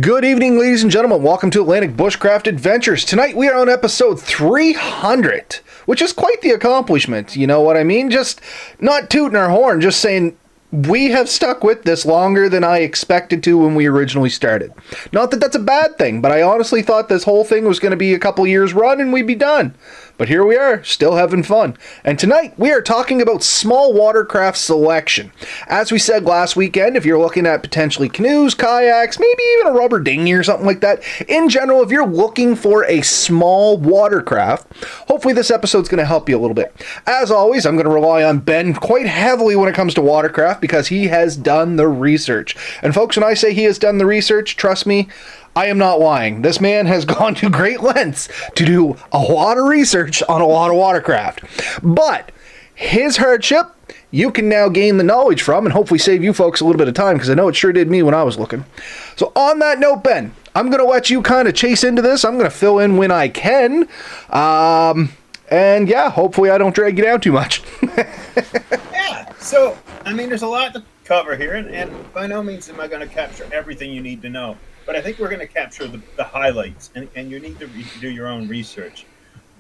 Good evening, ladies and gentlemen. Welcome to Atlantic Bushcraft Adventures. Tonight we are on episode 300, which is quite the accomplishment. You know what I mean? Just not tooting our horn, just saying we have stuck with this longer than I expected to when we originally started. Not that that's a bad thing, but I honestly thought this whole thing was going to be a couple years run and we'd be done. But here we are, still having fun. And tonight, we are talking about small watercraft selection. As we said last weekend, if you're looking at potentially canoes, kayaks, maybe even a rubber dinghy or something like that, in general, if you're looking for a small watercraft, hopefully this episode's going to help you a little bit. As always, I'm going to rely on Ben quite heavily when it comes to watercraft because he has done the research. And folks, when I say he has done the research, trust me, I am not lying. This man has gone to great lengths to do a lot of research on a lot of watercraft. But his hardship, you can now gain the knowledge from and hopefully save you folks a little bit of time because I know it sure did me when I was looking. So on that note, Ben, I'm going to let you kind of chase into this. I'm going to fill in when I can. And yeah, hopefully I don't drag you down too much. Yeah, so, I mean, there's a lot to cover here, and by no means am I going to capture everything you need to know. But I think we're going to capture the highlights, and you need to do your own research.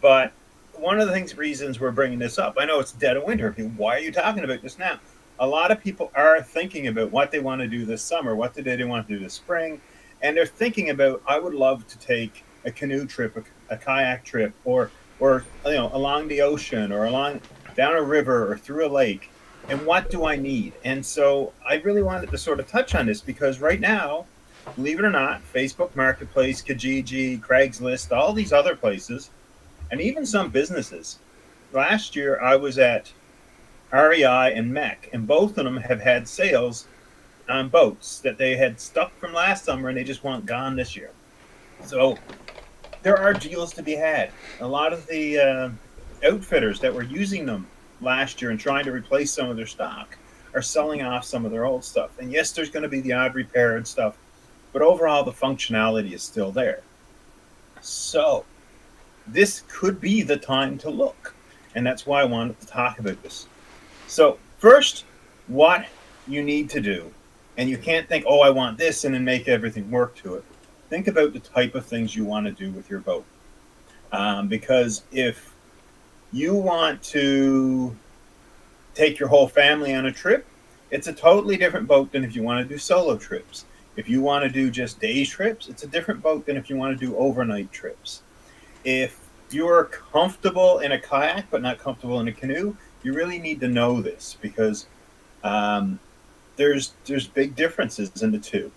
But one of the reasons we're bringing this up, I know it's dead of winter. Why are you talking about this now? A lot of people are thinking about what they want to do this summer, what do they want to do this spring, and they're thinking about, I would love to take a canoe trip, a kayak trip, or along the ocean, or down a river, or through a lake. And what do I need? And so I really wanted to sort of touch on this because right now, believe it or not, Facebook Marketplace, Kijiji, Craigslist, all these other places, and even some businesses. Last year, I was at REI and MEC, and both of them have had sales on boats that they had stuck from last summer, and they just want gone this year. So there are deals to be had. A lot of the outfitters that were using them last year and trying to replace some of their stock are selling off some of their old stuff. And yes, there's going to be the odd repair and stuff, but overall, the functionality is still there. So this could be the time to look. And that's why I wanted to talk about this. So first, what you need to do, and you can't think, oh, I want this, and then make everything work to it. Think about the type of things you want to do with your boat. Because if you want to take your whole family on a trip, it's a totally different boat than if you want to do solo trips. If you want to do just day trips, it's a different boat than if you want to do overnight trips. If you're comfortable in a kayak but not comfortable in a canoe, you really need to know this because there's big differences in the two.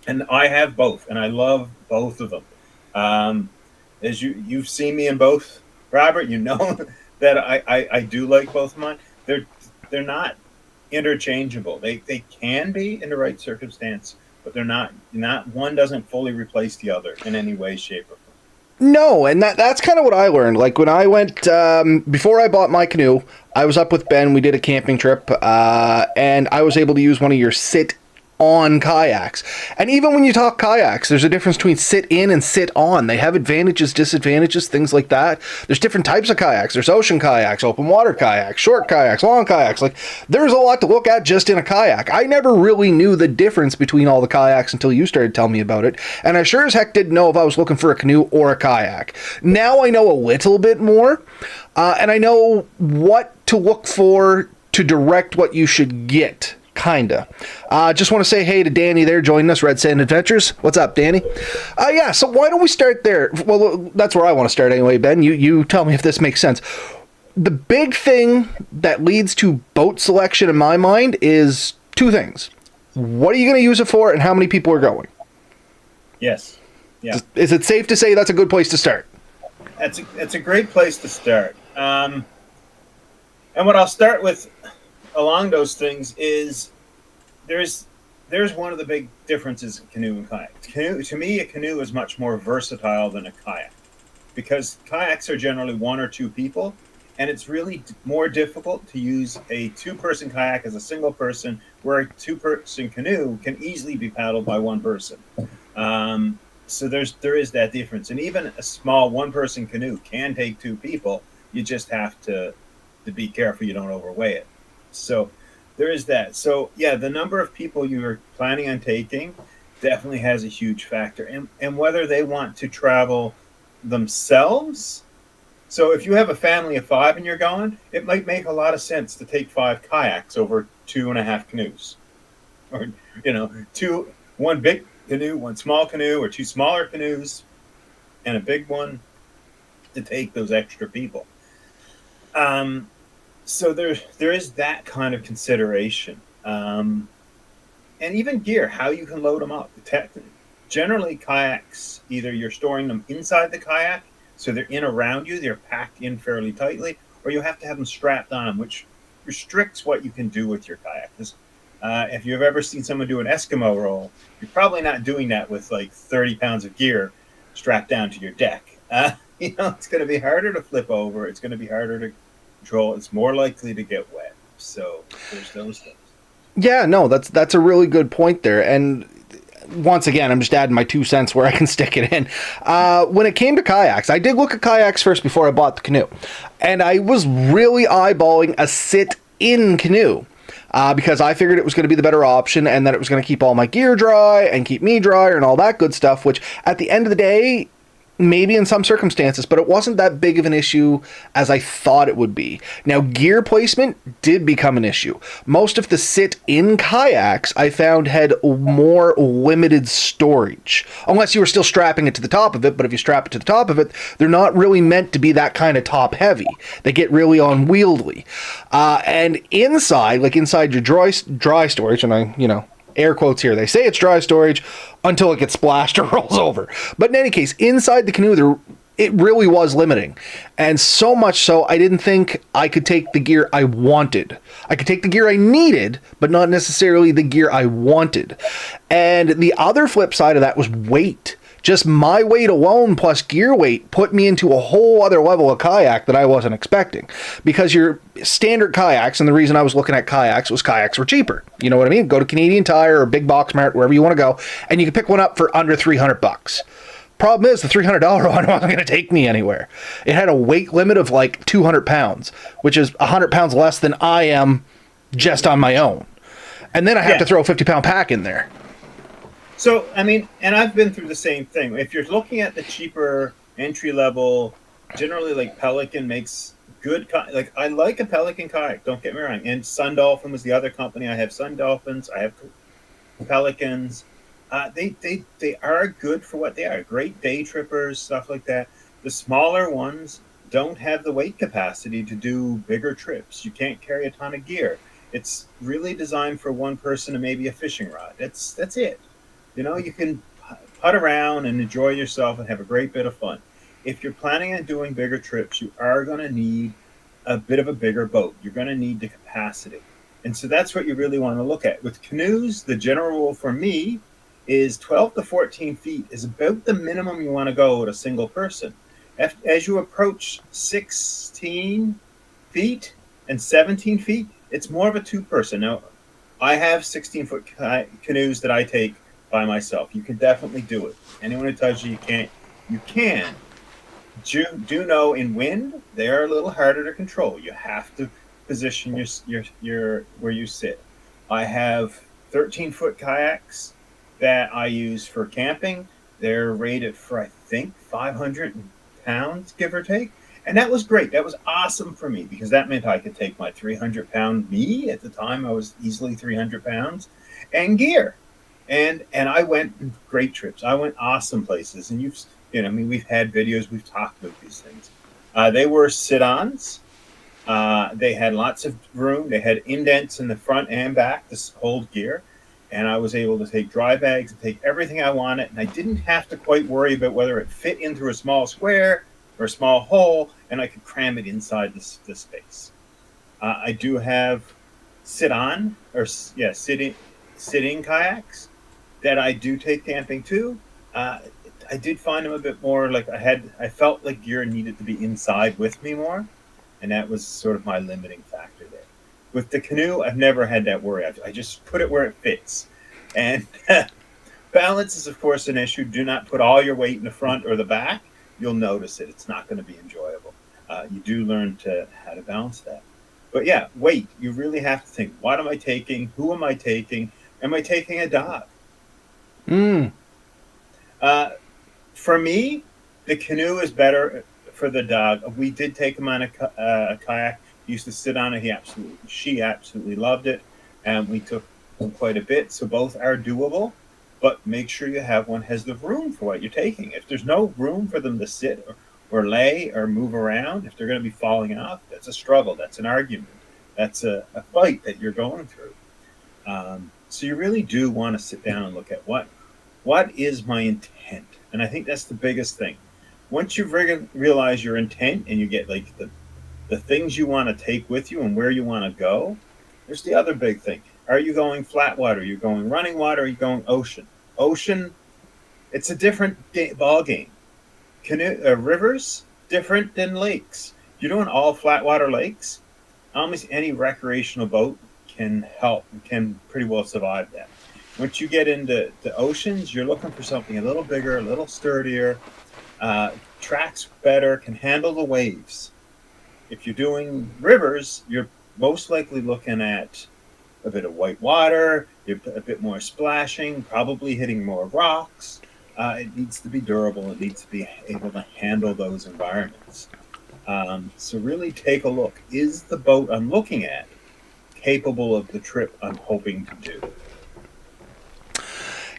And I have both, and I love both of them. As you've seen me in both, Robert, you know that I do like both of mine. They're not interchangeable. They can be in the right circumstance, but they're not one doesn't fully replace the other in any way, shape, or form. No, and that's kind of what I learned. Like when I went, before I bought my canoe, I was up with Ben, we did a camping trip, and I was able to use one of your sit-on kayaks. And even when you talk kayaks, there's a difference between sit-in and sit-on. They have advantages, disadvantages, things like that. There's different types of kayaks. There's ocean kayaks, open water kayaks, short kayaks, long kayaks. Like, there's a lot to look at just in a kayak. I never really knew the difference between all the kayaks until you started telling me about it. And I sure as heck didn't know if I was looking for a canoe or a kayak. Now I know a little bit more, and I know what to look for to direct what you should get. Kinda. Just want to say hey to Danny there joining us, Red Sand Adventures. What's up, Danny? Yeah, so why don't we start there? Well, that's where I want to start anyway, Ben. You tell me if this makes sense. The big thing that leads to boat selection in my mind is two things. What are you going to use it for and how many people are going? Yes. Yeah. Is it safe to say that's a good place to start? It's a great place to start. And what I'll start with along those things is there's one of the big differences in canoe and kayak. To me, a canoe is much more versatile than a kayak because kayaks are generally one or two people, and it's really more difficult to use a two-person kayak as a single person, where a two-person canoe can easily be paddled by one person. So there is that difference, and even a small one-person canoe can take two people. You just have to be careful you don't overweigh it. So there is that. So yeah, the number of people you're planning on taking definitely has a huge factor, and whether they want to travel themselves. So if you have a family of five and you're going, it might make a lot of sense to take five kayaks over two and a half canoes, or one big canoe, one small canoe, or two smaller canoes and a big one to take those extra people. Um, so there is that kind of consideration, and even gear, how you can load them up. Generally, kayaks, either you're storing them inside the kayak, so they're in around you, they're packed in fairly tightly, or you have to have them strapped on them, which restricts what you can do with your kayak. If you've ever seen someone do an Eskimo roll, you're probably not doing that with like 30 pounds of gear strapped down to your deck. It's going to be harder to flip over. It's going to be harder to control. It's more likely to get wet. So there's those things. Yeah, no, that's a really good point there. And once again, I'm just adding my 2 cents where I can stick it in. When it came to kayaks, I did look at kayaks first before I bought the canoe. And I was really eyeballing a sit-in canoe. Because I figured it was going to be the better option and that it was going to keep all my gear dry and keep me drier and all that good stuff, which at the end of the day, maybe in some circumstances, but it wasn't that big of an issue as I thought it would be. Now, gear placement did become an issue. Most of the sit-in kayaks I found had more limited storage, unless you were still strapping it to the top of it, but if you strap it to the top of it, they're not really meant to be that kind of top heavy. They get really unwieldy. And inside, like inside your dry storage, and air quotes here, they say it's dry storage until it gets splashed or rolls over. But in any case, inside the canoe, it really was limiting. And so much so, I didn't think I could take the gear I wanted. I could take the gear I needed, but not necessarily the gear I wanted. And the other flip side of that was weight. Just my weight alone plus gear weight put me into a whole other level of kayak that I wasn't expecting. Because your standard kayaks, and the reason I was looking at kayaks was kayaks were cheaper. You know what I mean? Go to Canadian Tire or Big Box Mart, wherever you want to go, and you can pick one up for under $300. Problem is, the $300 one wasn't going to take me anywhere. It had a weight limit of like 200 pounds, which is 100 pounds less than I am just on my own. And then I have to throw a 50-pound pack in there. So, and I've been through the same thing. If you're looking at the cheaper entry level, generally like Pelican makes good, like I like a Pelican kayak, don't get me wrong. And Sun Dolphin was the other company. I have Sun Dolphins, I have Pelicans. They are good for what they are. Great day trippers, stuff like that. The smaller ones don't have the weight capacity to do bigger trips. You can't carry a ton of gear. It's really designed for one person and maybe a fishing rod. That's it. You can putt around and enjoy yourself and have a great bit of fun. If you're planning on doing bigger trips, you are going to need a bit of a bigger boat. You're going to need the capacity. And so that's what you really want to look at. With canoes, the general rule for me is 12 to 14 feet is about the minimum you want to go with a single person. As you approach 16 feet and 17 feet, it's more of a two-person. Now, I have 16-foot canoes that I take by myself. You can definitely do it. Anyone who tells you you can't, you can. Do know in wind, they are a little harder to control. You have to position your where you sit. I have 13-foot kayaks that I use for camping. They're rated for, I think, 500 pounds, give or take. And that was great. That was awesome for me because that meant I could take my 300-pound me. At the time, I was easily 300 pounds and gear. And I went great trips. I went awesome places. And we've had videos, we've talked about these things. They were sit-ons. They had lots of room. They had indents in the front and back to hold gear. And I was able to take dry bags and take everything I wanted. And I didn't have to quite worry about whether it fit in through a small square or a small hole, and I could cram it inside the space. I do have sitting kayaks that I do take camping too. I did find them a bit more like I felt like gear needed to be inside with me more, and that was sort of my limiting factor there. With the canoe, I've never had that worry. I just put it where it fits. And balance is, of course, an issue. Do not put all your weight in the front or the back. You'll notice it. It's not going to be enjoyable. You do learn how to balance that. But yeah, weight. You really have to think, what am I taking? Who am I taking? Am I taking a dog? For me, the canoe is better for the dog. We did take him on a kayak. He used to sit on it. She absolutely loved it, and we took him quite a bit. So both are doable, but make sure you have one has the room for what you're taking. If there's no room for them to sit or lay or move around, if they're going to be falling off, that's a struggle. That's an argument. That's a fight that you're going through. So you really do want to sit down and look at what is my intent, and I think that's the biggest thing. Once you realize your intent and you get like the things you want to take with you and where you want to go, there's the other big thing. Are you going flat water? Are you going running water? Are you going ocean? Ocean, it's a different ball game. Rivers, different than lakes. You're doing all flat water lakes. Almost any recreational boat can pretty well survive that. Once you get into the oceans, you're looking for something a little bigger, a little sturdier, tracks better, can handle the waves. If you're doing rivers, you're most likely looking at a bit of white water, a bit more splashing, probably hitting more rocks. It needs to be durable. It needs to be able to handle those environments. So really take a look. Is the boat I'm looking at capable of the trip I'm hoping to do?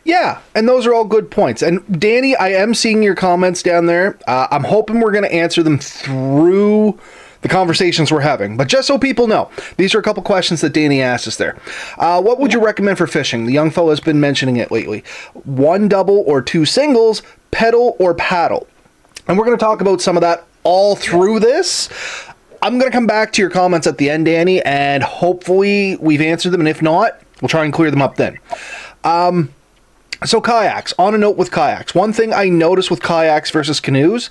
Yeah, and those are all good points. And Danny, I am seeing your comments down there. I'm hoping we're going to answer them through the conversations we're having. But just so people know, these are a couple questions that Danny asked us there. What would you recommend for fishing? The young fellow has been mentioning it lately. 1 double or 2 singles, pedal or paddle? And we're going to talk about some of that all through this. I'm going to come back to your comments at the end, Danny, and hopefully we've answered them. And if not, we'll try and clear them up then. So kayaks, on a note with kayaks, one thing I noticed with kayaks versus canoes,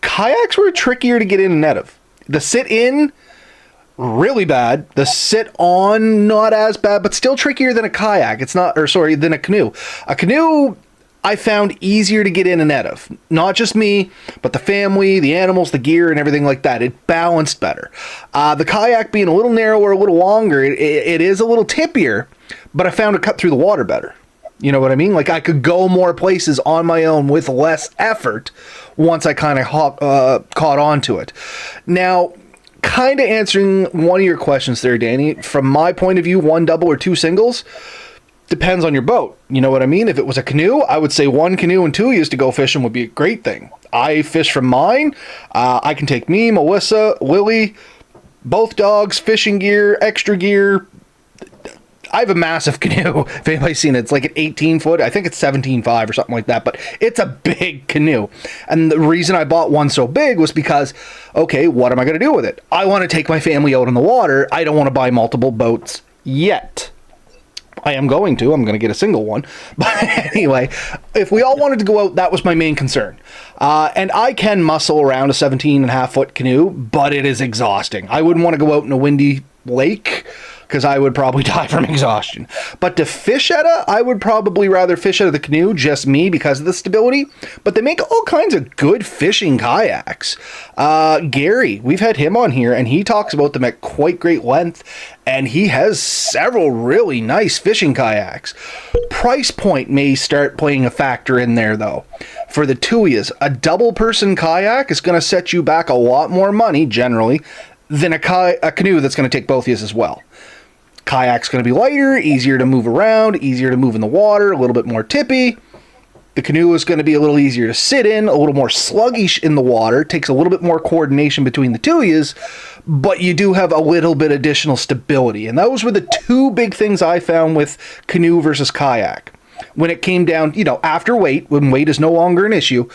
kayaks were trickier to get in and out of. The sit in, really bad. The sit on, not as bad, but still trickier than a kayak. Than a canoe. A canoe, I found easier to get in and out of. Not just me, but the family, the animals, the gear, and everything like that. It balanced better. The kayak being a little narrower, a little longer, it is a little tippier, but I found it cut through the water better. You know what I mean? Like I could go more places on my own with less effort once I kind of caught on to it. Now, kind of answering one of your questions there, Danny, from my point of view, 1 double or 2 singles depends on your boat. You know what I mean? If it was a canoe, I would say 1 canoe and 2 used to go fishing would be a great thing. I fish from mine. I can take me, Melissa, Lily, both dogs, fishing gear, extra gear. I have a massive canoe. If anybody's seen it, it's like an 18-foot. I think it's 17.5 or something like that, but it's a big canoe. And the reason I bought one so big was because, okay, what am I going to do with it? I want to take my family out on the water. I don't want to buy multiple boats yet. I am going to. I'm going to get a single one. But anyway, if we all wanted to go out, that was my main concern. And I can muscle around a 17.5-foot canoe, but it is exhausting. I wouldn't want to go out in a windy lake because I would probably die from exhaustion. But to fish at I would probably rather fish out of the canoe, just me, because of the stability. But they make all kinds of good fishing kayaks. Gary, we've had him on here, and he talks about them at quite great length, and he has several really nice fishing kayaks. Price point may start playing a factor in there, though. For the two of yous, a double-person kayak is going to set you back a lot more money, generally, than a canoe that's going to take both of yous as well. Kayak's going to be lighter, easier to move around, easier to move in the water, a little bit more tippy. The canoe is going to be a little easier to sit in, a little more sluggish in the water, takes a little bit more coordination between the two of yous, but you do have a little bit additional stability. And those were the two big things I found with canoe versus kayak. When it came down, after weight, when weight is no longer an issue,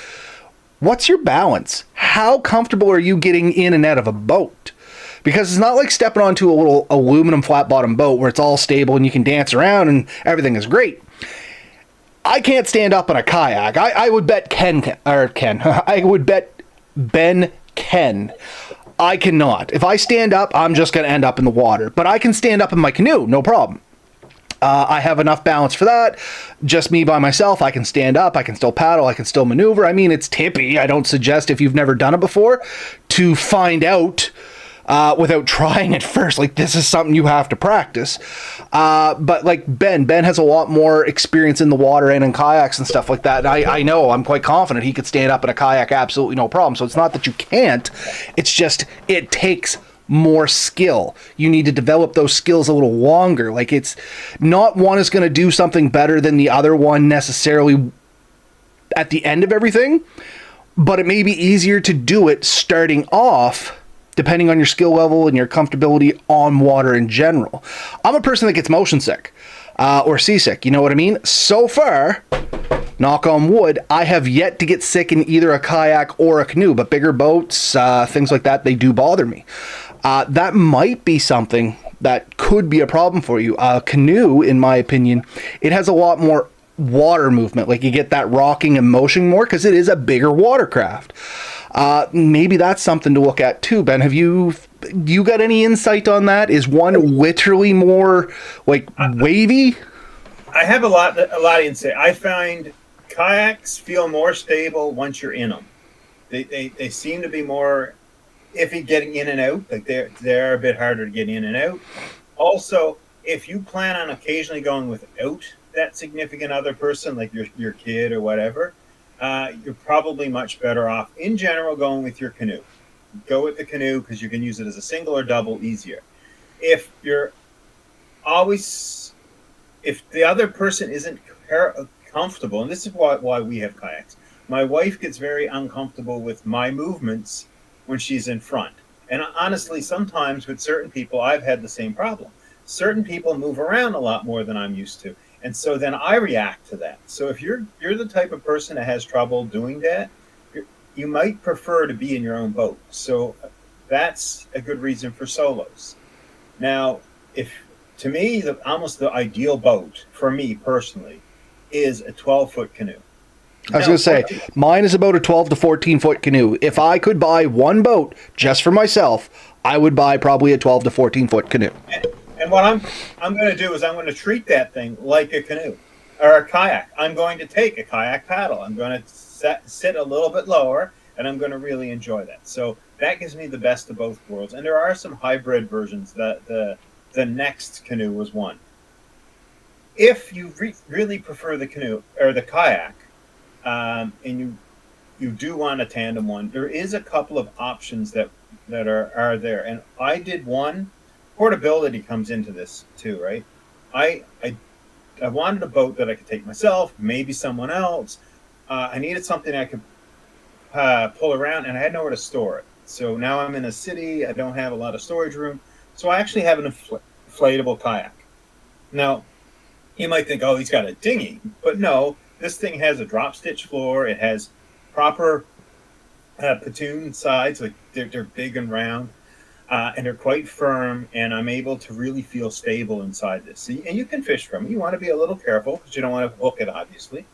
what's your balance? How comfortable are you getting in and out of a boat? Because it's not like stepping onto a little aluminum flat bottom boat where it's all stable and you can dance around and everything is great. I can't stand up on a kayak. I would bet I would bet Ben can. I cannot. If I stand up, I'm just going to end up in the water. But I can stand up in my canoe, no problem. I have enough balance for that. Just me by myself, I can stand up, I can still paddle, I can still maneuver. I mean, it's tippy. I don't suggest, if you've never done it before, to find out without trying it first. Like, this is something you have to practice. But like Ben has a lot more experience in the water and in kayaks and stuff like that. And I know, I'm quite confident he could stand up in a kayak absolutely no problem. So it's not that you can't, it's just it takes more skill. You need to develop those skills a little longer. Like, it's not one is going to do something better than the other one necessarily at the end of everything, but it may be easier to do it starting off depending on your skill level and your comfortability on water in general. I'm a person that gets motion sick or seasick, you know what I mean? So far, knock on wood, I have yet to get sick in either a kayak or a canoe, but bigger boats, things like that, they do bother me. That might be something that could be a problem for you. A canoe, in my opinion, it has a lot more water movement. Like, you get that rocking and motion more because it is a bigger watercraft. Maybe that's something to look at too. Ben, have you got any insight on that? Is one literally more like wavy? I have a lot of insight. I find kayaks feel more stable once you're in them. They seem to be more iffy getting in and out. Like, they're a bit harder to get in and out. Also, if you plan on occasionally going without that significant other person, like your kid or whatever, you're probably much better off in general going with your canoe. Go with the canoe because you can use it as a single or double easier. If the other person isn't comfortable, and this is why we have kayaks, my wife gets very uncomfortable with my movements when she's in front. And honestly, sometimes with certain people, I've had the same problem. Certain people move around a lot more than I'm used to. And so then I react to that. So if you're the type of person that has trouble doing that, you might prefer to be in your own boat. So that's a good reason for solos. Now, to me, almost the ideal boat for me personally is a 12-foot canoe. I was going to say, mine is about a 12 to 14-foot canoe. If I could buy one boat just for myself, I would buy probably a 12 to 14-foot canoe. And what I'm going to do is I'm going to treat that thing like a canoe or a kayak. I'm going to take a kayak paddle. I'm going to sit a little bit lower, and I'm going to really enjoy that. So that gives me the best of both worlds. And there are some hybrid versions. The next canoe was one. If you really prefer the canoe or the kayak, and you do want a tandem one, there is a couple of options that are there. And I did one. Portability comes into this too, right? I wanted a boat that I could take myself, maybe someone else. I needed something I could pull around, and I had nowhere to store it. So now I'm in a city. I don't have a lot of storage room. So I actually have an inflatable kayak. Now, you might think, oh, he's got a dinghy. But no, this thing has a drop stitch floor. It has proper pontoon sides. Like they're big and round. And they're quite firm, and I'm able to really feel stable inside this. And you can fish from it. You want to be a little careful because you don't want to hook it, obviously.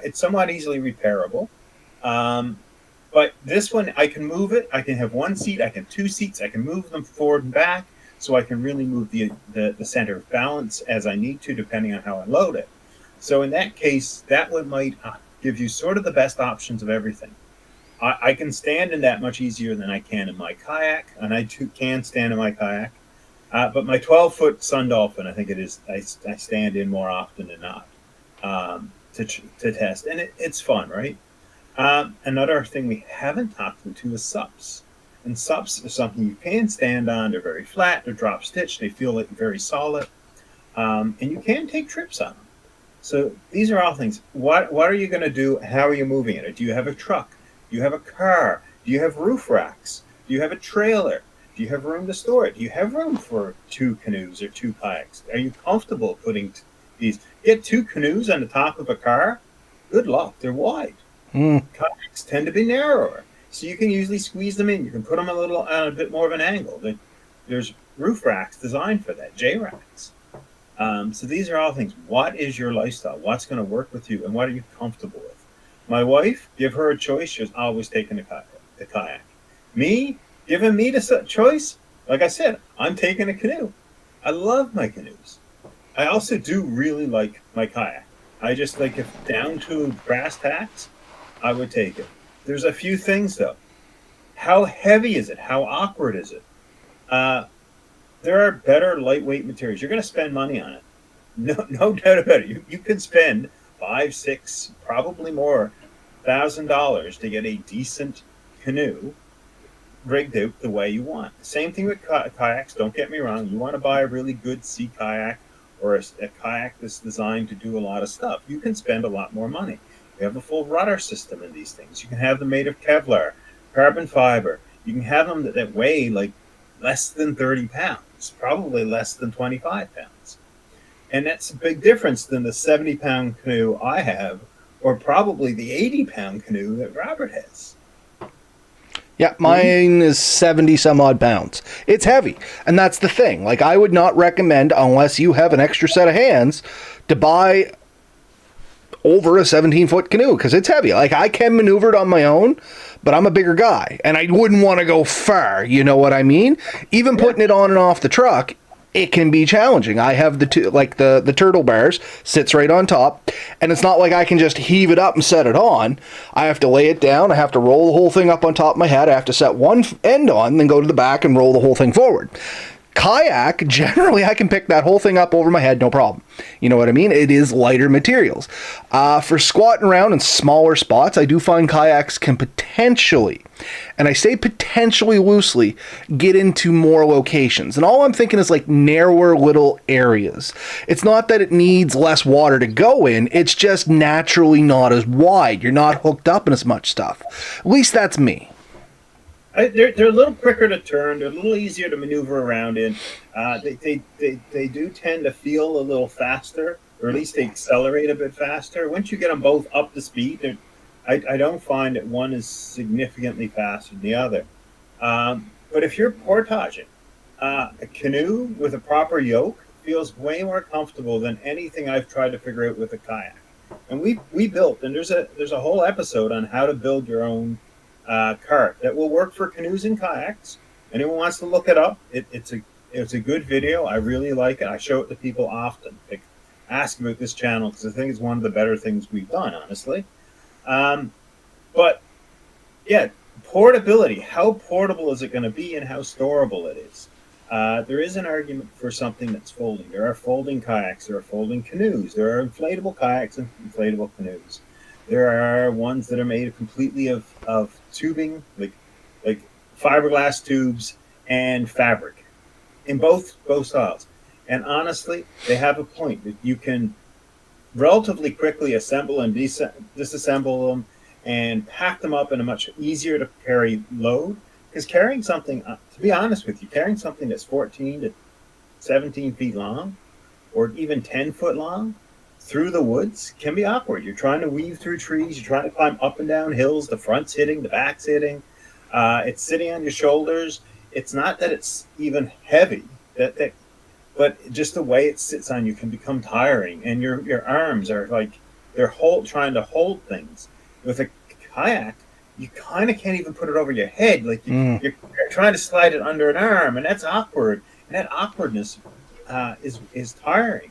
It's somewhat easily repairable. But this one, I can move it. I can have one seat. I can have two seats. I can move them forward and back, so I can really move the center of balance as I need to, depending on how I load it. So in that case, that one might give you sort of the best options of everything. I can stand in that much easier than I can in my kayak, and I too can stand in my kayak. But my 12-foot Sun Dolphin, I think it is, I stand in more often than not to test, and it's fun, right? Another thing we haven't talked about too is SUPs. And SUPs are something you can stand on. They're very flat. They're drop stitched. They feel like very solid, and you can take trips on them. So these are all things. What are you going to do? How are you moving it? Do you have a truck? Do you have a car? Do you have roof racks? Do you have a trailer? Do you have room to store it? Do you have room for 2 canoes or 2 kayaks? Are you comfortable putting these? Get 2 canoes on the top of a car? Good luck. They're wide. Kayaks tend to be narrower, so you can usually squeeze them in. You can put them a bit more of an angle. There's roof racks designed for that, J racks. So these are all things. What is your lifestyle? What's going to work with you, and what are you comfortable with? My wife, give her a choice. She's always taking the kayak. Me, giving me the choice, like I said, I'm taking a canoe. I love my canoes. I also do really like my kayak. I just like, if down to brass tacks, I would take it. There's a few things though. How heavy is it? How awkward is it? Uh, there are better lightweight materials. You're going to spend money on it. No doubt about it. You could spend five, six, probably more $1,000 to get a decent canoe rigged out the way you want. Same thing with kayaks. Don't get me wrong. You want to buy a really good sea kayak or a kayak that's designed to do a lot of stuff. You can spend a lot more money. You have a full rudder system in these things. You can have them made of Kevlar, carbon fiber. You can have them that weigh like less than 30 pounds, probably less than 25 pounds. And that's a big difference than the 70-pound canoe I have, or probably the 80-pound canoe that Robert has. Yeah, mine is 70 some odd pounds. It's heavy. And that's the thing. Like, I would not recommend, unless you have an extra set of hands, to buy over a 17-foot canoe because it's heavy. Like, I can maneuver it on my own, but I'm a bigger guy and I wouldn't want to go far. You know what I mean? Even putting it on and off the truck, it can be challenging. I have the turtle bars sits right on top, and it's not like I can just heave it up and set it on. I have to lay it down. I have to roll the whole thing up on top of my head. I have to set one end on, then go to the back and roll the whole thing forward. Kayak, generally, I can pick that whole thing up over my head, no problem. You know what I mean? It is lighter materials. For squatting around in smaller spots, I do find kayaks can potentially, and I say potentially loosely, get into more locations. And all I'm thinking is like narrower little areas. It's not that it needs less water to go in, it's just naturally not as wide. You're not hooked up in as much stuff. At least that's me. They're a little quicker to turn. They're a little easier to maneuver around in. They do tend to feel a little faster, or at least they accelerate a bit faster. Once you get them both up to speed, I don't find that one is significantly faster than the other. But if you're portaging, a canoe with a proper yoke feels way more comfortable than anything I've tried to figure out with a kayak. And we built, and there's a whole episode on how to build your own cart that will work for canoes and kayaks. Anyone wants to look it up, it's a good video. I really like it. I show it to people often. Ask about this channel because I think it's one of the better things we've done, honestly. But yeah, portability. How portable is it going to be, and how storable it is? There is an argument for something that's folding. There are folding kayaks. There are folding canoes. There are inflatable kayaks and inflatable canoes. There are ones that are made completely of tubing, like fiberglass tubes and fabric, in both styles. And honestly, they have a point that you can relatively quickly assemble and disassemble them and pack them up in a much easier to carry load. Because carrying something, to be honest with you, carrying something that's 14 to 17 feet long, or even 10 foot long, through the woods can be awkward. You're trying to weave through trees. You're trying to climb up and down hills. The front's hitting, the back's hitting. It's sitting on your shoulders. It's not that it's even heavy, but just the way it sits on you can become tiring. And your arms are like they're trying to hold things. With a kayak, you kind of can't even put it over your head. Like you're trying to slide it under an arm, and that's awkward. And that awkwardness is tiring.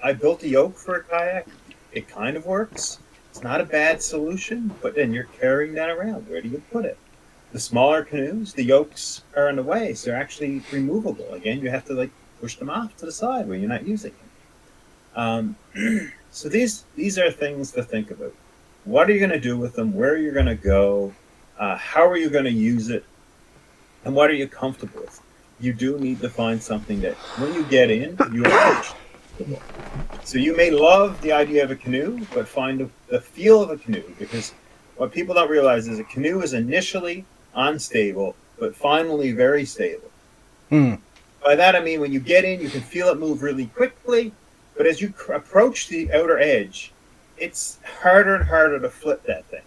I built a yoke for a kayak. It kind of works. It's not a bad solution, but then you're carrying that around. Where do you put it? The smaller canoes, the yokes are in the way, so they're actually removable. Again, you have to push them off to the side where you're not using them. So these are things to think about. What are you going to do with them? Where are you going to go? How are you going to use it? And what are you comfortable with? You do need to find something that when you get in, you approach. So you may love the idea of a canoe, but find the feel of a canoe, because what people don't realize is a canoe is initially unstable, but finally very stable. By that I mean when you get in, you can feel it move really quickly, but as you approach the outer edge, it's harder and harder to flip that thing.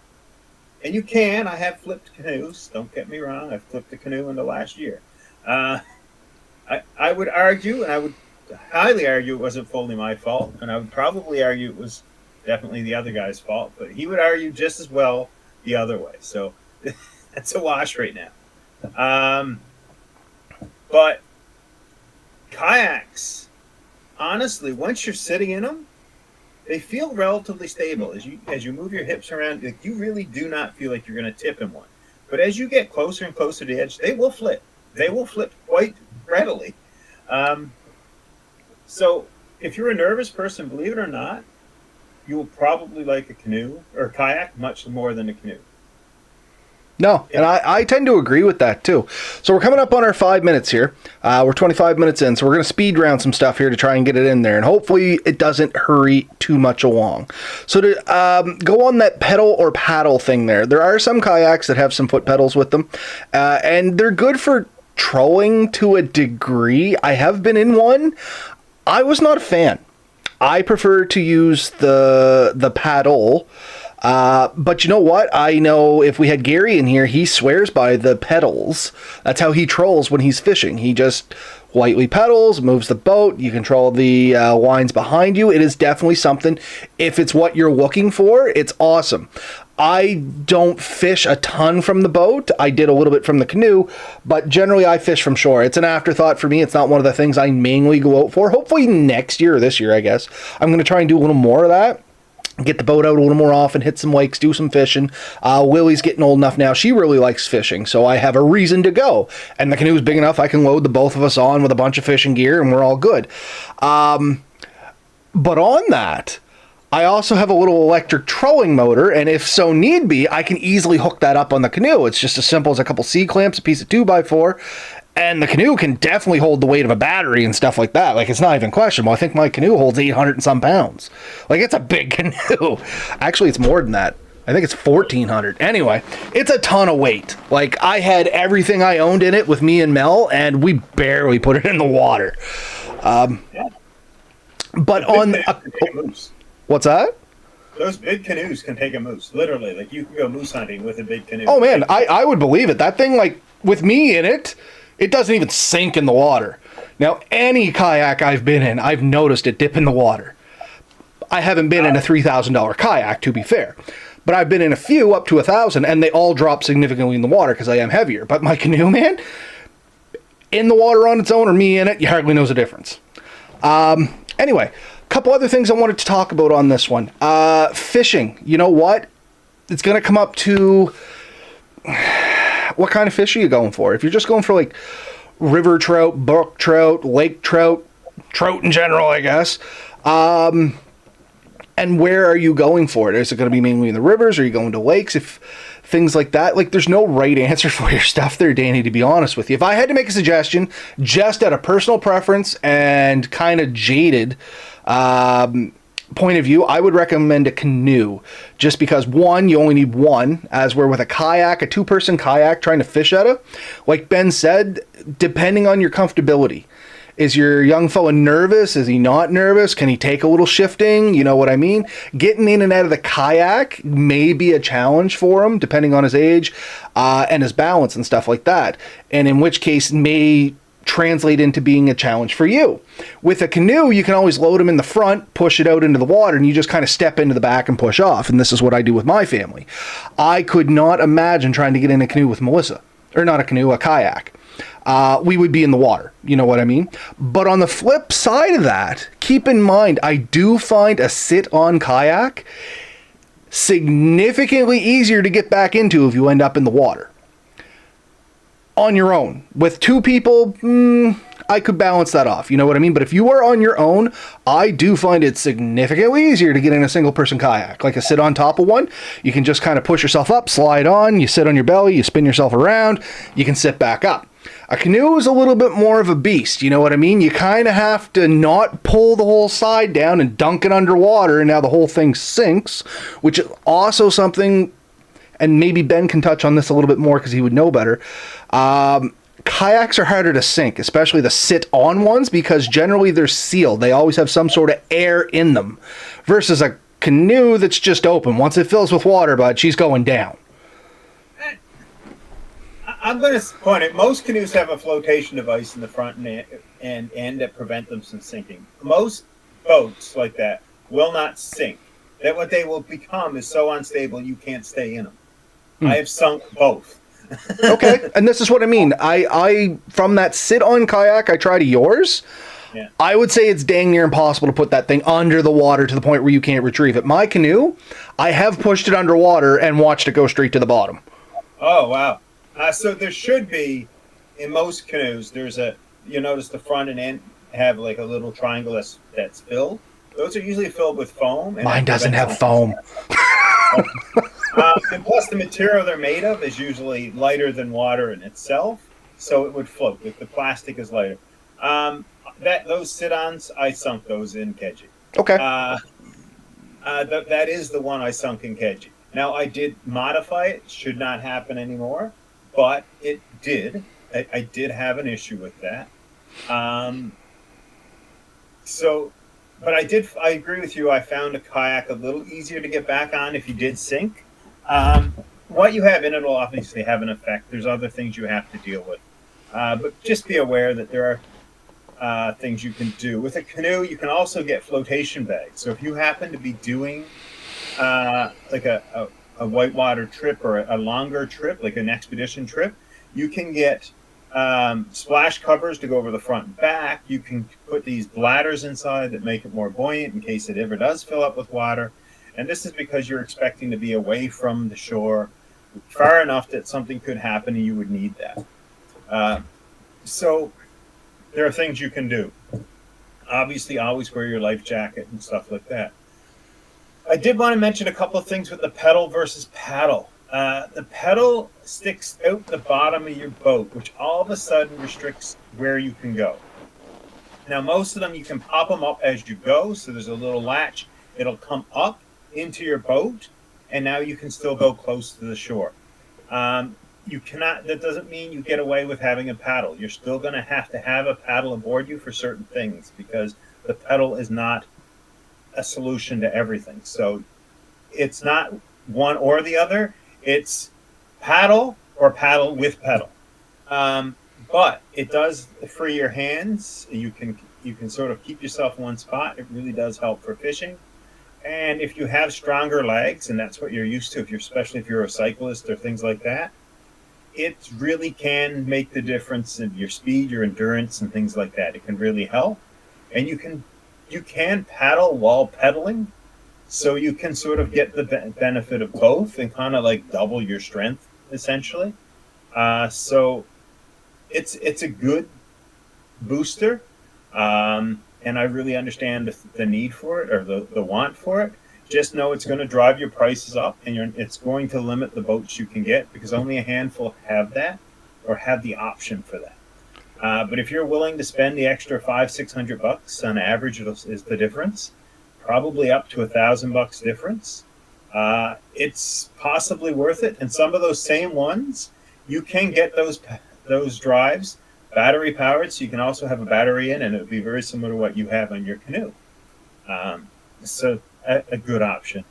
And you can. I have flipped canoes. Don't get me wrong. I've flipped a canoe in the last year. I would argue, and I would highly argue it wasn't fully my fault, and I would probably argue it was definitely the other guy's fault, but he would argue just as well the other way. So that's a wash right now. But kayaks, honestly, once you're sitting in them, they feel relatively stable. As you move your hips around, you really do not feel like you're going to tip in one. But as you get closer and closer to the edge, they will flip. they will flip quite readily. So if you're a nervous person, believe it or not, you will probably like a canoe or a kayak much more than a canoe. No, and I tend to agree with that too. So we're coming up on our 5 minutes here. We're 25 minutes in, so we're going to speed round some stuff here to try and get it in there, and hopefully it doesn't hurry too much along. So to go on that pedal or paddle thing there are some kayaks that have some foot pedals with them, and they're good for trolling to a degree. I have been in one. I was not a fan. I prefer to use the paddle. But you know what? I know if we had Gary in here, he swears by the pedals. That's how he trolls when he's fishing. He just lightly pedals, moves the boat. You control the lines behind you. It is definitely something. If it's what you're looking for, it's awesome. I don't fish a ton from the boat. I did a little bit from the canoe, but generally I fish from shore. It's an afterthought for me. It's not one of the things I mainly go out for. Hopefully next year or this year, I guess, I'm going to try and do a little more of that. Get the boat out a little more often, hit some lakes, do some fishing. Lily's getting old enough now. She really likes fishing, so I have a reason to go. And the canoe's big enough I can load the both of us on with a bunch of fishing gear, and we're all good. But on that, I also have a little electric trolling motor, and if so need be, I can easily hook that up on the canoe. It's just as simple as a couple C-clamps, a piece of 2x4, and the canoe can definitely hold the weight of a battery and stuff like that. Like, it's not even questionable. I think my canoe holds 800 and some pounds. Like, it's a big canoe. Actually, it's more than that. I think it's 1,400. Anyway, it's a ton of weight. Like, I had everything I owned in it with me and Mel, and we barely put it in the water. But on... What's that? Those big canoes can take a moose. Literally. Like, you can go moose hunting with a big canoe. Oh, man, I would believe it. That thing, like, with me in it... It doesn't even sink in the water. Now, any kayak I've been in, I've noticed it dip in the water. I haven't been in a $3,000 kayak, to be fair. But I've been in a few up to 1,000, and they all drop significantly in the water because I am heavier. But my canoe, man, in the water on its own or me in it, you hardly knows the difference. Anyway, a couple other things I wanted to talk about on this one. Fishing. You know what? It's going to come up to... What kind of fish are you going for? If you're just going for like river trout, brook trout, lake trout in general, I guess. And where are you going for it? Is it going to be mainly in the rivers? Are you going to lakes? If things like that, like there's no right answer for your stuff there, Danny, to be honest with you. If I had to make a suggestion, just out of personal preference and kind of jaded, point of view, I would recommend a canoe just because, one, you only need one, as we're with a kayak, a two-person kayak trying to fish at it. Like Ben said, depending on your comfortability. Is your young fella nervous? Is he not nervous? Can he take a little shifting? You know what I mean? Getting in and out of the kayak may be a challenge for him, depending on his age and his balance and stuff like that. And in which case may translate into being a challenge for you. With a canoe, you can always load them in the front, push it out into the water, and you just kind of step into the back and push off. And this is what I do with my family. I could not imagine trying to get in a canoe with Melissa. Or not a canoe, a kayak. We would be in the water. You know what I mean? But on the flip side of that, keep in mind, I do find a sit-on kayak significantly easier to get back into if you end up in the water. On your own. With two people, I could balance that off. You know what I mean? But if you are on your own, I do find it significantly easier to get in a single person kayak. Like a sit on top of one, you can just kind of push yourself up, slide on, you sit on your belly, you spin yourself around, you can sit back up. A canoe is a little bit more of a beast, you know what I mean? You kind of have to not pull the whole side down and dunk it underwater, and now the whole thing sinks, which is also something, and maybe Ben can touch on this a little bit more because he would know better. Kayaks are harder to sink, especially the sit-on ones, because generally they're sealed. They always have some sort of air in them, versus a canoe that's just open. Once it fills with water, bud, she's going down. I'm going to point it. Most canoes have a flotation device in the front and end that prevent them from sinking. Most boats like that will not sink. That what they will become is so unstable you can't stay in them. I have sunk both. Okay, and this is what I mean. I from that sit-on kayak I tried to yours, yeah. I would say it's dang near impossible to put that thing under the water to the point where you can't retrieve it. My canoe, I have pushed it underwater and watched it go straight to the bottom. Oh, wow. So there should be, in most canoes, you notice the front and end have like a little triangle that's filled. Those are usually filled with foam, and Mine that doesn't prevents have them. foam. And plus, the material they're made of is usually lighter than water in itself, so it would float. If the plastic is lighter, those sit-ons, I sunk those in Keji. Okay. That is the one I sunk in Keji. Now I did modify it; should not happen anymore, but it did. I did have an issue with that. Um, so, but I did. I agree with you. I found a kayak a little easier to get back on if you did sink. Um, what you have in it will obviously have an effect. There's other things you have to deal with, but just be aware that there are things you can do with a canoe. You can also get flotation bags. So if you happen to be doing like a whitewater trip or a longer trip, like an expedition trip, you can get splash covers to go over the front and back. You can put these bladders inside that make it more buoyant in case it ever does fill up with water. And this is because you're expecting to be away from the shore far enough that something could happen and you would need that. So there are things you can do. Obviously, always wear your life jacket and stuff like that. I did want to mention a couple of things with the pedal versus paddle. The pedal sticks out the bottom of your boat, which all of a sudden restricts where you can go. Now, most of them, you can pop them up as you go. So there's a little latch. It'll come up into your boat, and now you can still go close to the shore. You cannot, that doesn't mean you get away with having a paddle. You're still going to have a paddle aboard you for certain things because the pedal is not a solution to everything. So it's not one or the other. It's paddle or paddle with pedal. But it does free your hands. You can sort of keep yourself in one spot. It really does help for fishing. And if you have stronger legs, and that's what you're used to, especially if you're a cyclist or things like that, it really can make the difference in your speed, your endurance, and things like that. It can really help. And you can paddle while pedaling, so you can sort of get the benefit of both and kind of like double your strength, essentially. So it's a good booster. And I really understand the need for it or the want for it. Just know it's going to drive your prices up, and it's going to limit the boats you can get because only a handful have that or have the option for that. But if you're willing to spend the extra $500-600 on average, is the difference, probably up to $1,000 difference. It's possibly worth it. And some of those same ones, you can get those drives battery powered, so you can also have a battery in, and it would be very similar to what you have on your canoe. So a good option.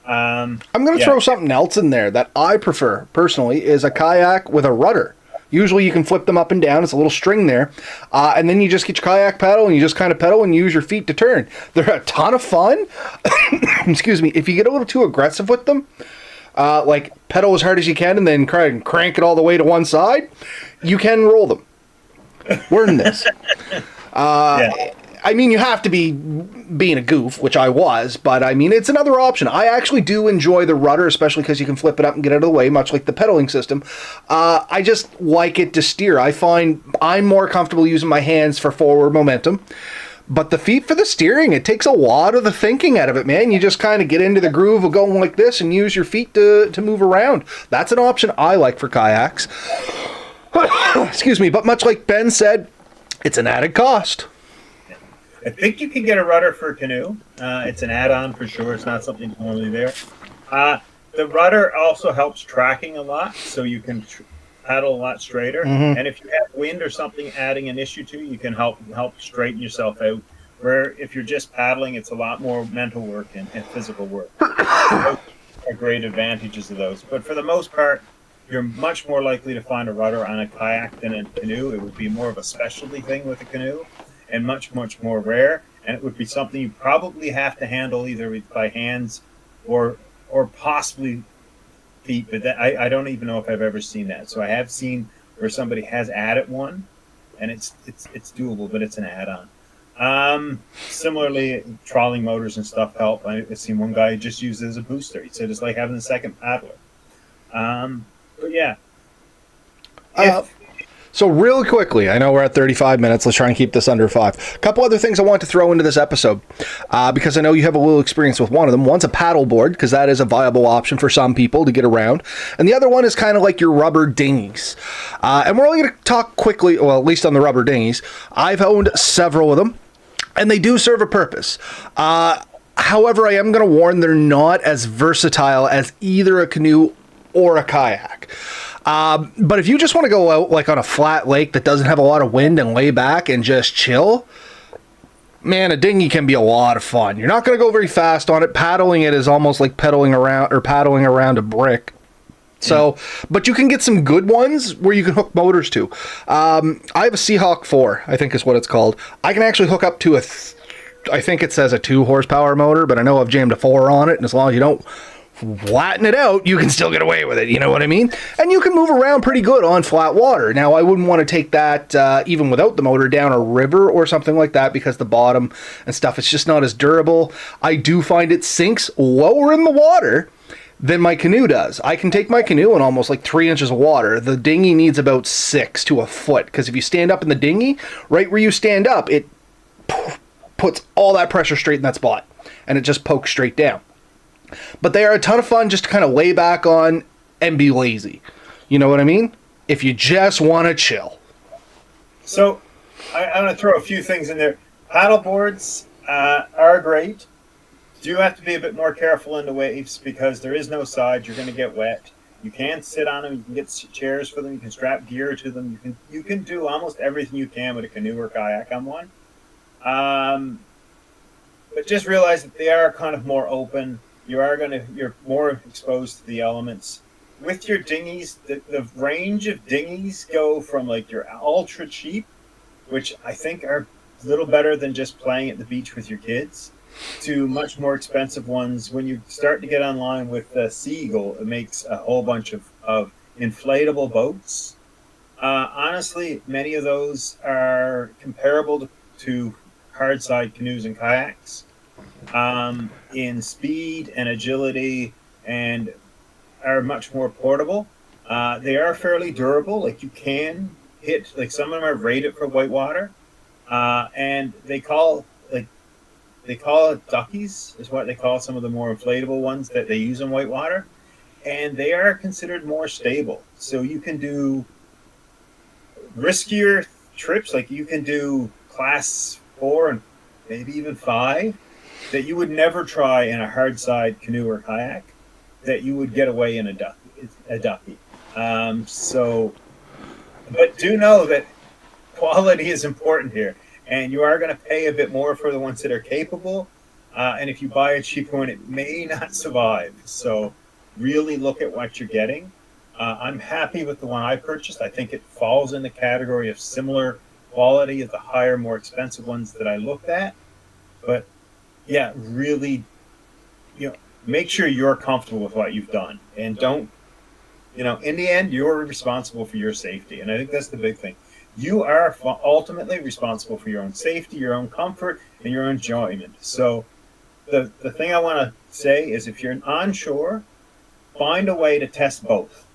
I'm going to throw something else in there that I prefer personally is a kayak with a rudder. Usually you can flip them up and down. It's a little string there. And then you just get your kayak paddle and you just kind of pedal and use your feet to turn. They're a ton of fun. Excuse me. If you get a little too aggressive with them, like pedal as hard as you can and then crank it all the way to one side, you can roll them. Learn this. I mean, you have to be being a goof, which I was, but I mean, it's another option. I actually do enjoy the rudder, especially because you can flip it up and get out of the way, much like the pedaling system. I just like it to steer. I find I'm more comfortable using my hands for forward momentum. But the feet for the steering, it takes a lot of the thinking out of it, man. You just kind of get into the groove of going like this and use your feet to move around. That's an option I like for kayaks. Excuse me, but much like Ben said, it's an added cost. I think you can get a rudder for a canoe. It's an add-on for sure. It's not something normally there. The rudder also helps tracking a lot, so you can paddle a lot straighter. Mm-hmm. And if you have wind or something adding an issue to you can help straighten yourself out. Where if you're just paddling, it's a lot more mental work and physical work. Those are great advantages of those. But for the most part, you're much more likely to find a rudder on a kayak than a canoe. It would be more of a specialty thing with a canoe and much, much more rare. And it would be something you probably have to handle either by hands or possibly feet. But I don't even know if I've ever seen that. So I have seen where somebody has added one, and it's doable, but it's an add-on. Similarly, trolling motors and stuff help. I've seen one guy just use it as a booster. He said it's like having a second paddler. But yeah. So really quickly, I know we're at 35 minutes. Let's try and keep this under 5. A couple other things I want to throw into this episode, because I know you have a little experience with one of them. One's a paddle board, because that is a viable option for some people to get around. And the other one is kind of like your rubber dinghies. And we're only going to talk quickly, well, at least on the rubber dinghies. I've owned several of them, and they do serve a purpose. However, I am going to warn they're not as versatile as either a canoe or a kayak. But if you just want to go out like on a flat lake that doesn't have a lot of wind and lay back and just chill, man, a dinghy can be a lot of fun. You're not going to go very fast on it. Paddling it is almost like paddling around a brick. So, but you can get some good ones where you can hook motors to. I have a Seahawk 4, I think is what it's called. I can actually hook up to I think it says a 2 horsepower motor, but I know I've jammed a 4 on it, and as long as you don't flatten it out, you can still get away with it, you know what I mean? And you can move around pretty good on flat water. Now, I wouldn't want to take that, even without the motor, down a river or something like that, because the bottom and stuff, it's just not as durable. I do find it sinks lower in the water than my canoe does. I can take my canoe in almost like 3 inches of water. The dinghy needs about 6 to a foot, because if you stand up in the dinghy, right where you stand up, it puts all that pressure straight in that spot, and it just pokes straight down. But they are a ton of fun just to kind of lay back on and be lazy. You know what I mean? If you just want to chill. So I'm going to throw a few things in there. Paddle boards are great. Do have to be a bit more careful in the waves because there is no side. You're going to get wet. You can sit on them. You can get chairs for them. You can strap gear to them. You can do almost everything you can with a canoe or kayak on one. But just realize that they are kind of more open. You're more exposed to the elements. With your dinghies, the range of dinghies go from like your ultra cheap, which I think are a little better than just playing at the beach with your kids, to much more expensive ones. When you start to get online with Sea Eagle, it makes a whole bunch of inflatable boats. Honestly, many of those are comparable to hardside canoes and kayaks in speed and agility, and are much more portable. They are fairly durable. Like you can hit, like some of them are rated for whitewater, and they call it duckies is what they call some of the more inflatable ones that they use in whitewater, and they are considered more stable. So you can do riskier trips, like you can do class 4 and maybe even 5 that you would never try in a hardside canoe or kayak, that you would get away in a ducky. But do know that quality is important here, and you are going to pay a bit more for the ones that are capable. And if you buy a cheap one, it may not survive. So really look at what you're getting. I'm happy with the one I purchased. I think it falls in the category of similar quality of the higher, more expensive ones that I looked at. But yeah, really, make sure you're comfortable with what you've done, and don't, in the end, you're responsible for your safety. And I think that's the big thing. You are ultimately responsible for your own safety, your own comfort, and your own enjoyment. So the thing I want to say is, if you're onshore, find a way to test both.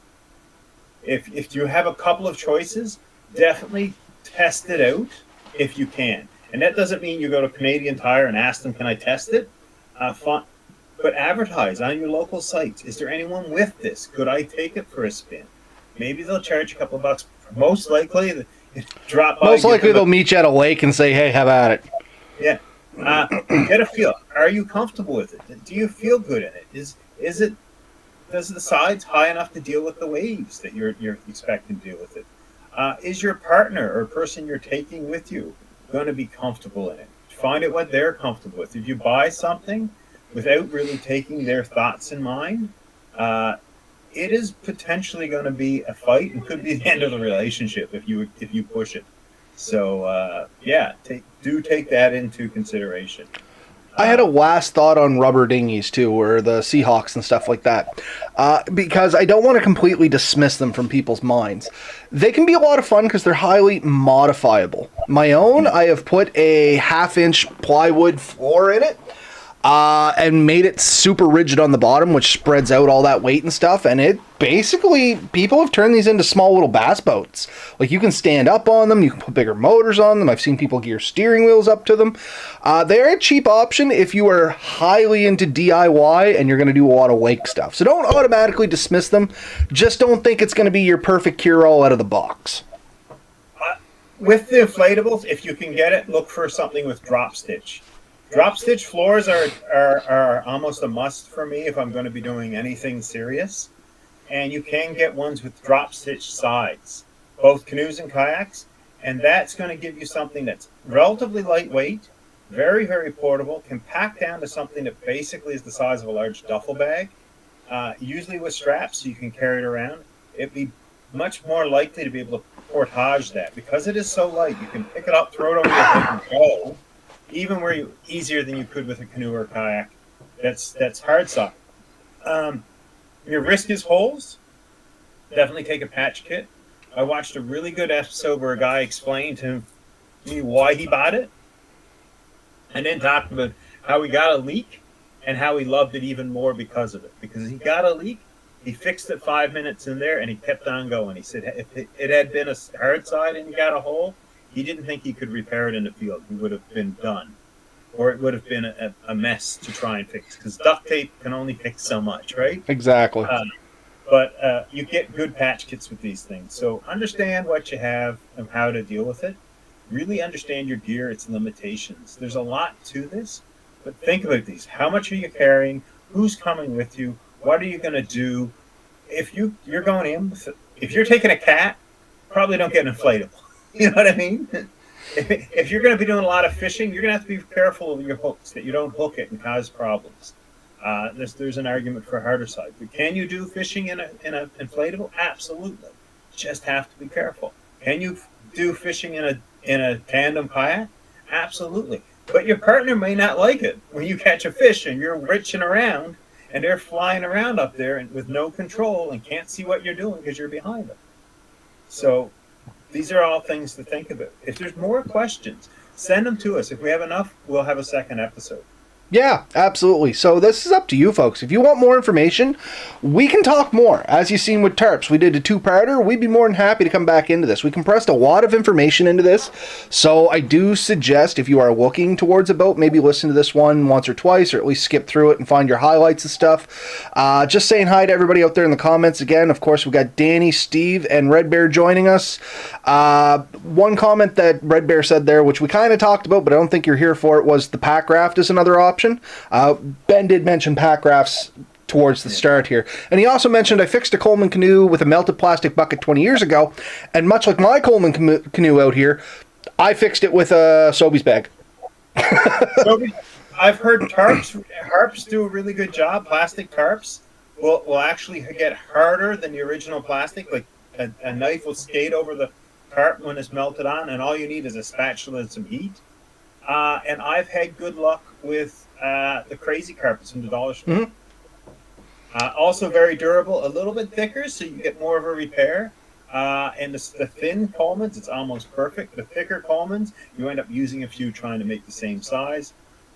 If you have a couple of choices, definitely test it out if you can. And that doesn't mean you go to Canadian Tire and ask them, can I test it? But advertise on your local sites. Is there anyone with this? Could I take it for a spin? Maybe they'll charge a couple of bucks. Most likely, drop by. Most likely they'll meet you at a lake and say, hey, have at it. Yeah. Get a feel. Are you comfortable with it? Do you feel good in it? Does the sides high enough to deal with the waves that you're expecting to deal with it? Is your partner or person you're taking with you going to be comfortable in it? Find out what they're comfortable with. If you buy something without really taking their thoughts in mind, it is potentially going to be a fight and could be the end of the relationship if you push it. So take that into consideration. I had a last thought on rubber dinghies too, or the Seahawks and stuff like that, because I don't want to completely dismiss them from people's minds. They can be a lot of fun because they're highly modifiable. My own, I have put a 1/2-inch plywood floor in it. and made it super rigid on the bottom, which spreads out all that weight and stuff. And it basically, people have turned these into small little bass boats. Like, you can stand up on them, you can put bigger motors on them. I've seen people gear steering wheels up to them. They're a cheap option if you are highly into DIY and you're going to do a lot of wake stuff. So don't automatically dismiss them. Just don't think it's going to be your perfect cure-all out of the box. With the inflatables, if you can get it, look for something with drop stitch. Drop stitch floors are almost a must for me if I'm going to be doing anything serious. And you can get ones with drop stitch sides, both canoes and kayaks. And that's going to give you something that's relatively lightweight, very, very portable, can pack down to something that basically is the size of a large duffel bag, usually with straps so you can carry it around. It'd be much more likely to be able to portage that. Because it is so light, you can pick it up, throw it over your head and go. Even where you easier than you could with a canoe or a kayak. That's hard side. Your risk is holes. Definitely take a patch kit. I watched a really good episode where a guy explained to me why he bought it, and then talked about how he got a leak and how he loved it even more because of it. Because he got a leak, he fixed it 5 minutes in there, and he kept on going. He said if it had been a hard side and he got a hole, he didn't think he could repair it in the field. He would have been done. Or it would have been a mess to try and fix. Because duct tape can only fix so much, right? Exactly. But you get good patch kits with these things. So understand what you have and how to deal with it. Really understand your gear, its limitations. There's a lot to this. But think about these. How much are you carrying? Who's coming with you? What are you going to do? If you're going in, if you're taking a cat, probably don't get an inflatable. You know what I mean? If you're going to be doing a lot of fishing, you're going to have to be careful with your hooks, that you don't hook it and cause problems. There's an argument for harder side. But can you do fishing in an inflatable? Absolutely. Just have to be careful. Can you do fishing in a tandem kayak? Absolutely. But your partner may not like it when you catch a fish and you're reaching around and they're flying around up there and with no control and can't see what you're doing because you're behind them. So these are all things to think about. If there's more questions, send them to us. If we have enough, we'll have a second episode. Yeah, absolutely. So this is up to you folks. If you want more information, we can talk more. As you've seen with tarps, we did a two-parter. We'd be more than happy to come back into this. We compressed a lot of information into this. So I do suggest if you are looking towards a boat, maybe listen to this one once or twice, or at least skip through it and find your highlights and stuff. Just saying hi to everybody out there in the comments again. Of course, we got Danny, Steve, and Red Bear joining us. One comment that Red Bear said there, which we kind of talked about, but I don't think you're here for it, was the pack raft is another option. Ben did mention pack rafts towards the start here. And he also mentioned, I fixed a Coleman canoe with a melted plastic bucket 20 years ago, and much like my Coleman canoe out here, I fixed it with a Sobeys bag. I've heard harps do a really good job. Plastic tarps will actually get harder than the original plastic. Like a knife will skate over the tarp when it's melted on, and all you need is a spatula and some heat. And I've had good luck with the crazy carpets from the dollar store. Mm-hmm. Also very durable, a little bit thicker, so you get more of a repair. And the thin Colemans, it's almost perfect. The thicker Colemans, you end up using a few trying to make the same size.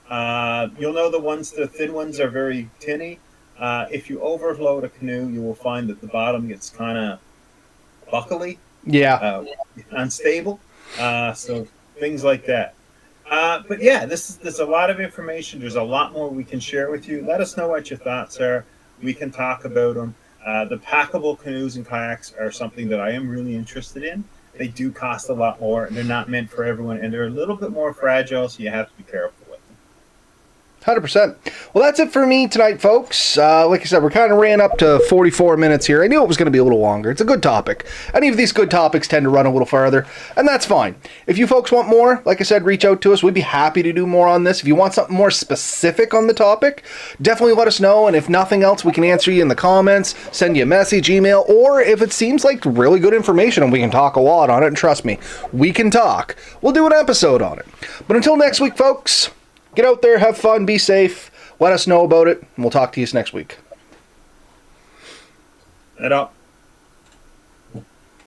You'll know the thin ones are very tinny. If you overload a canoe, you will find that the bottom gets kind of buckly. Yeah. Unstable. So things like that. But yeah, there's a lot of information. There's a lot more we can share with you. Let us know what your thoughts are. We can talk about them. The packable canoes and kayaks are something that I am really interested in. They do cost a lot more, and they're not meant for everyone, and they're a little bit more fragile, so you have to be careful with them. 100%. Well, that's it for me tonight, folks. Like I said, we're kind of ran up to 44 minutes here. I knew it was going to be a little longer. It's a good topic. Any of these good topics tend to run a little farther, and that's fine. If you folks want more, like I said, reach out to us. We'd be happy to do more on this. If you want something more specific on the topic, definitely let us know, and if nothing else, we can answer you in the comments, send you a message, email, or if it seems like really good information and we can talk a lot on it, and trust me, we can talk, we'll do an episode on it. But until next week, folks, get out there, have fun, be safe, let us know about it, and we'll talk to you next week. Head up.